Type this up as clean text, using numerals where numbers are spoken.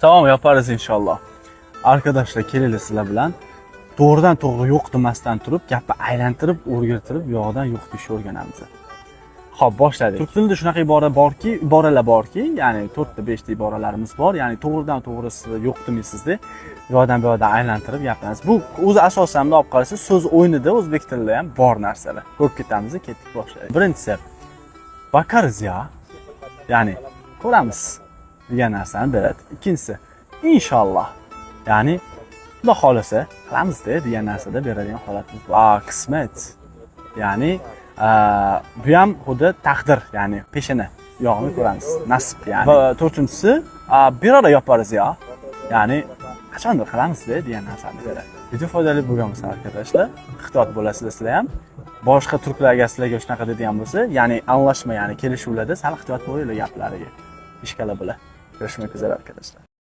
Tamam, yaparız inşallah. Arkadaşlar kelinglar sizlar bilan to'g'ridan to'g'ri yo'q demasdan turib, gapni aylantirib, o'rgirtirib, yo'qdan yo'q deyishni o'rganamiz. Xo'p, boshladik. Turk tilida shunaqa iboralar borki, ya'ni 4 ta 5 ta iboralarimiz bor. Ya'ni to'g'ridan to'g'risi yo'q demaysizda, yo'qdan bu yoqdan aylantirib gapiramiz. Bu o'zi asosan olib qarasangiz, so'z o'yinida o'zbek tilida ham bor narsalar. Ko'rib ketamiz, ketdik boshlaylik. Birinchisi bakarız ya. Ya'ni ko'ramiz degan narsani beradi. Ikkinchisi inshaalloh. Ya'ni Xudo xolasa qilamizda degan narsada beradigan holatimiz bor. Qismat. Ya'ni bu ham xuddi taqdir, ya'ni peshana yog'ini ko'ramiz, nasib ya'ni. Va to'rtinchisi bir ara yaparız ya. Ya'ni qachondir qilamizda degan narsani beradi. Video foydali bo'lgan bo'lsa arkadaşlar, ehtiyot bo'lasizlar sizlar ham. Boshqa turklarga sizlarga shunaqa deydigan bo'lsa, ya'ni anglashma, ya'ni kelishuvlarda sal ehtiyot bo'linglar gaplariga. Ishkala bilan. Görüşmek üzere arkadaşlar.